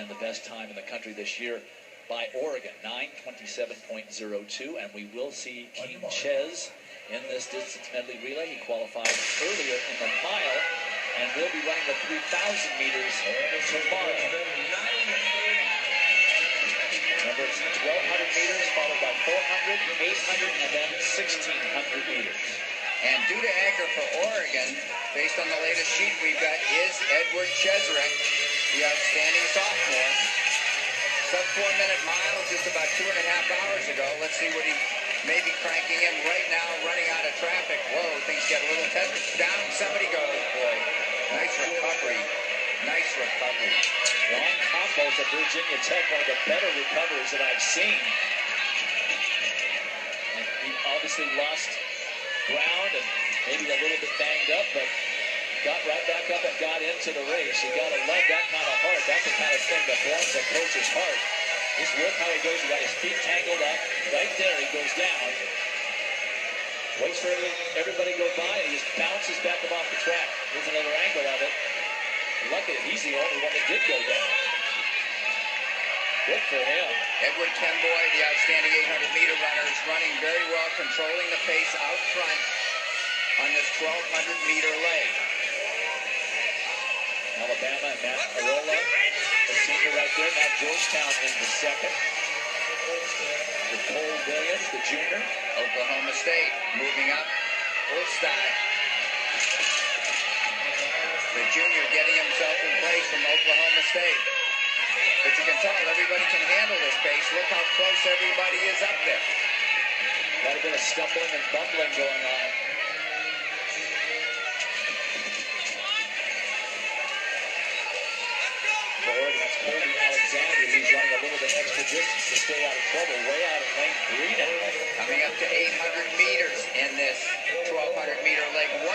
and the best time in the country this year by Oregon, 9:27.02, and we will see Keem Ches in this distance medley relay. He qualified earlier in the mile and will be running the 3,000 meters tomorrow. Remember, it's 1,200 meters followed by 400, 800, and then 1,600 meters. And due to anchor for Oregon, based on the latest sheet we've got, is Edward Cheserek, the outstanding sophomore. Sub 4-minute mile just about 2.5 hours ago. Let's see what he may be cranking in right now, running out of traffic. Whoa, things get a little tense. Down somebody goes, boy. Nice recovery. Nice recovery. Long combos at Virginia Tech, one of the better recoveries that I've seen. And he obviously lost ground and maybe a little bit banged up, but got right back up and got into the race. You got to love that kind of heart. That's the kind of thing that warms a coach's heart. Just look how he goes. He got his feet tangled up. Right there, he goes down. Waits for everybody to go by, and he just bounces back up off the track. Here's another angle of it. Lucky he's the only one that did go down. Good for him. Edward Kemboy, the outstanding 800-meter runner, is running very well, controlling the pace out front on this 1,200-meter leg. Alabama and Matt Arola, the senior right there. Now Georgetown in the second. Nicole Williams, the junior. Oklahoma State moving up. Ulstad, the junior, getting himself in place from Oklahoma State. But you can tell everybody can handle this pace. Look how close everybody is up there. Got a bit of stumbling and bumbling going on. For Oregon, that's Colby Alexander. He's running a little bit extra distance to stay out of trouble. Way out of lane 3 now. Coming up to 800 meters in this 1,200-meter leg. 159.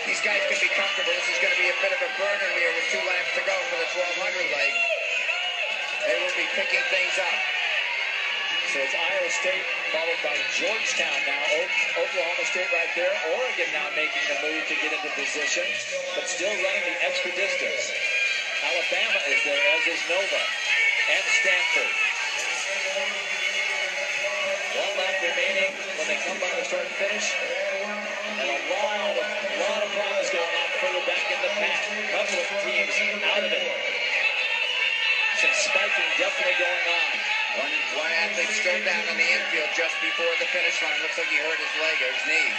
These guys can be comfortable. This is going to be a bit of a burner here with 2 laps to go for the 1,200 leg. They will be picking things up. So it's Iowa State followed by Georgetown now. Oklahoma State right there. Oregon now making the move to get into position, but still running the extra distance. Alabama is there, as is Nova and Stanford. 1 lap remaining when they come by the start and finish. And a lot of problems going on further back in the pack. A couple of teams out of it. Some spiking definitely going on. One athlete still down on the infield just before the finish line. Looks like he hurt his leg or his knee.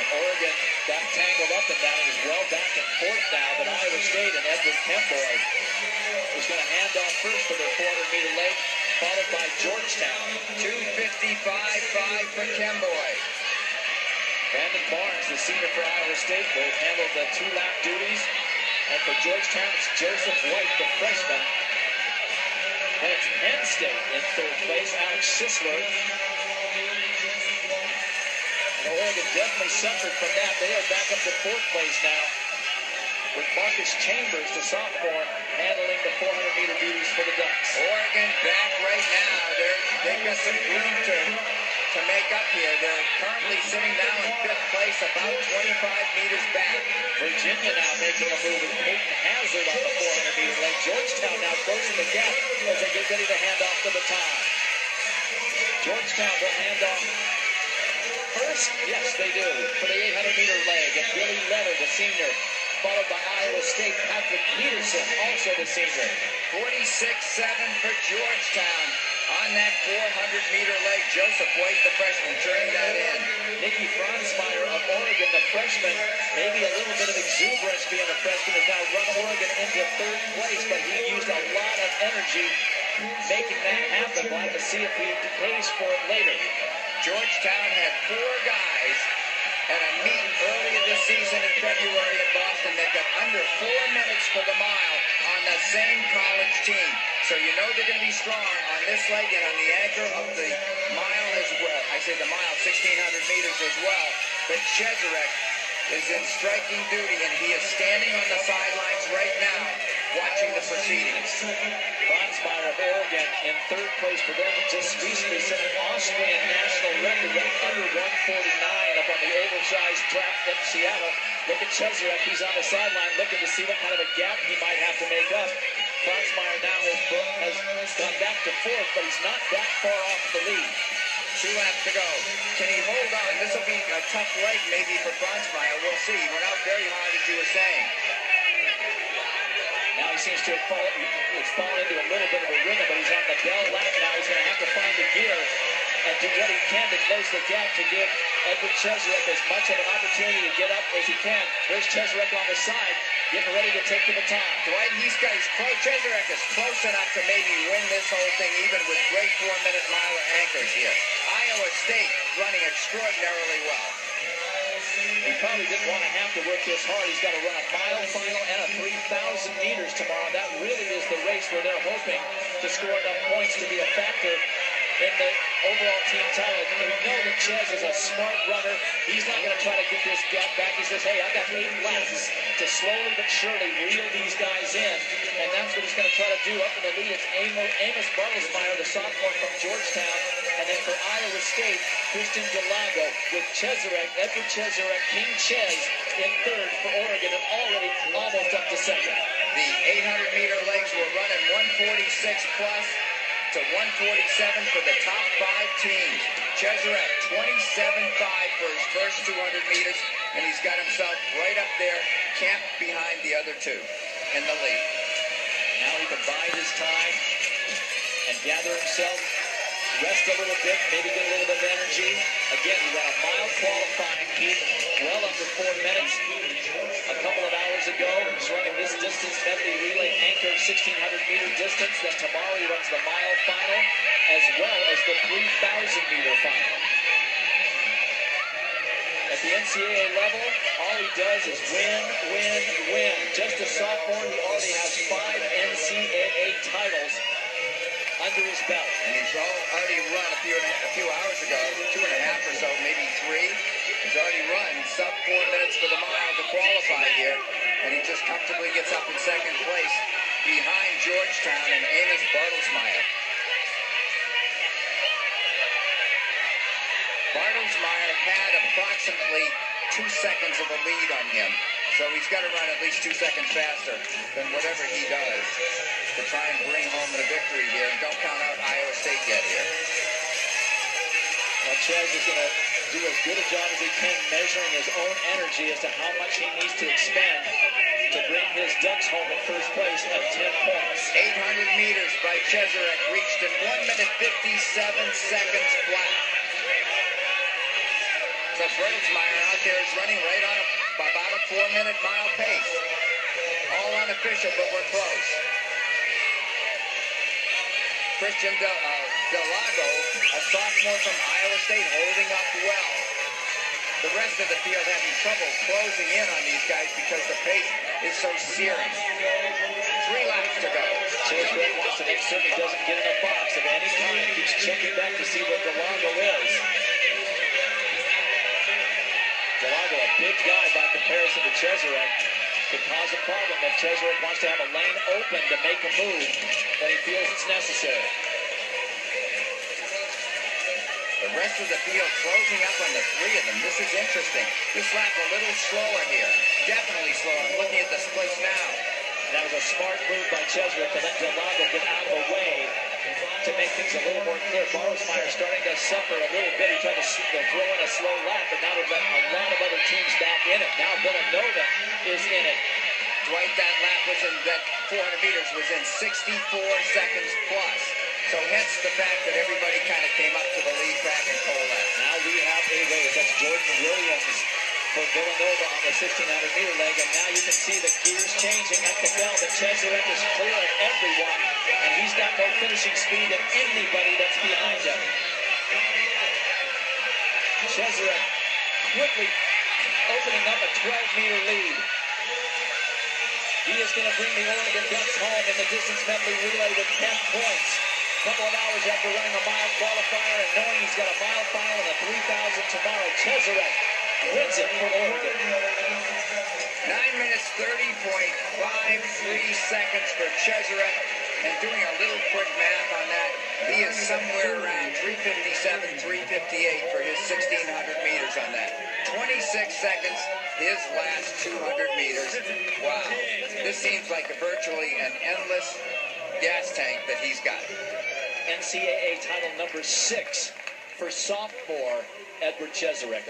And Oregon got tangled up and down and is well back and forth now. But Iowa State and Edward Kemboy is going to hand off first for their 400-meter leg, followed by Georgetown. 2:55.5 for Kemboy. Brandon Barnes, the senior for Iowa State, will handle the 2-lap duties. And for Georgetown, it's Joseph White, the freshman. And it's Penn State in 3rd place, Alex Sisler. And Oregon definitely suffered from that. They are back up to 4th place now, with Marcus Chambers, the sophomore, handling the 400-meter duties for the Ducks. Oregon back right now. They've got some room to make up here. They're currently sitting down in 5th place, about 25 meters back. Virginia now making a move with Peyton Hazard on the 400-meter leg. Georgetown now closing the gap as they get ready to hand off the baton. Georgetown will hand off first. Yes, they do. For the 800-meter leg. And Billy Letter, the senior, followed by Iowa State, Patrick Peterson, also the senior. 46.7 for Georgetown. On that 400-meter leg, Joseph White, the freshman, turning that in. Niki Franzmair of Oregon, the freshman, maybe a little bit of exuberance being a freshman, has now run Oregon into 3rd place, but he used a lot of energy making that happen. We'll have to see if he pays for it later. Georgetown had 4 guys at a meet earlier this season in February in Boston that got under 4 minutes for the mile on the same college team. So you know they're going to be strong on this leg and on the anchor of the mile as well. I say the mile, 1,600 meters as well. But Cheserek is in striking duty, and he is standing on the sidelines right now watching the proceedings. Franzmair of Oregon in 3rd place for them. Just recently set an Austrian national record running under 149 up on the oversized track in Seattle. Look at Cheserek. He's on the sideline looking to see what kind of a gap he might have to make up. Franzmair now has gone back to fourth, but he's not that far off the lead. 2 laps to go. Can he hold on? This will be a tough leg maybe for Franzmair. We'll see. He went out very hard, as you were saying. Now he seems to have fallen into a little bit of a rhythm, but he's on the bell lap now. He's going to have to find the gear and do what he can to close the gap to give Edward Cheserek as much of an opportunity to get up as he can. There's Cheserek on the side, getting ready to take the baton. Dwight, he's close. Cheserek is close enough to maybe win this whole thing, even with great 4-minute miler anchors here. Iowa State running extraordinarily well. He probably didn't want to have to work this hard. He's got to run a mile final and a 3,000 meters tomorrow. That really is the race where they're hoping to score enough points to be a factor in the overall team title. We know that Chez is a smart runner. He's not going to try to get this gap back. He says, hey, I've got 8 laps to slowly but surely reel these guys in. And that's what he's going to try to do. Up in the lead, it's Amos Bartlesmeyer, the sophomore from Georgetown. And then for Iowa State, Christian Delago with Cheserek, Edward Cheserek, King Chez in third for Oregon, and already almost up to second. The 800-meter legs will run at 146 plus to 147 for the top 5 teams. Cheserek, 27.5 for his first 200 meters, and he's got himself right up there, camped behind the other 2 in the lead. Now he can bide his time and gather himself, rest a little bit, maybe get a little bit of energy. Again, he got a mile qualifying heat, well under 4 minutes. A couple of hours ago, he's running this distance medley relay anchor 1,600-meter distance. Then tomorrow he runs the mile final as well as the 3,000-meter final. At the NCAA level, all he does is win, win, win. Just a sophomore, he already has 5 NCAA titles under his belt. And he's already run a few hours ago, 2.5 or so, maybe 3. He's already run sub 4 minutes for the mile to qualify here, and he just comfortably gets up in second place behind Georgetown and Amos Bartlesmeyer. Bartlesmeyer had approximately 2 seconds of a lead on him, so he's got to run at least 2 seconds faster than whatever he does to try and bring home the victory here. And don't count out Iowa State yet here. Well, Chez is going to do as good a job as he can measuring his own energy as to how much he needs to expend to bring his Ducks home in first place at 10 points. 800 meters by Cheserek reached in 1 minute 57 seconds flat. So Franzmair out there is running right on about a 4-minute mile pace. All unofficial, but we're close. Christian Delago, a sophomore from Iowa State, holding up well. The rest of the field having trouble closing in on these guys because the pace is so searing. 3 laps to go. Cheserek wants to make certain he doesn't get in a box of any kind. Keeps checking back to see what Delago is. Delago, a big guy by comparison to Cheserek, could cause a problem if Cheserek wants to have a lane open to make a move when he feels it's necessary. The rest of the field closing up on the 3 of them. This is interesting. This lap a little slower here. Definitely slower. I'm looking at the splits now. That was a smart move by Cheserek to let Delago get out of the way to make things a little more clear. Bartlesmeyer starting to suffer a little bit. He tried to throw in a slow lap, but now there's a lot of other teams back in it. Now Villanova is in it. Dwight, that lap was in, that 400 meters was in 64 seconds plus. So hence the fact that everybody kind of came up to the lead track and coalesced. Now we have a race. That's Jordan Williams for Villanova on the 1,600-meter leg. And now you can see the gears changing at the bell. That Cheserek is clear of everyone. And he's got more finishing speed than anybody that's behind him. Cheserek quickly opening up a 12-meter lead. He is going to bring the Oregon Ducks home in the distance medley relay with 10 points. A couple of hours after running a mile qualifier and knowing he's got a mile final and a 3,000 tomorrow, Cheserek wins it for Oregon. 9 minutes, 30.53 seconds for Cheserek. And doing a little quick math on that, he is somewhere around 357, 358 for his 1,600 meters on that. 26 seconds, his last 200 meters. Wow. This seems like virtually an endless gas tank, but he's got it. NCAA title number 6 for sophomore Edward Cheserek.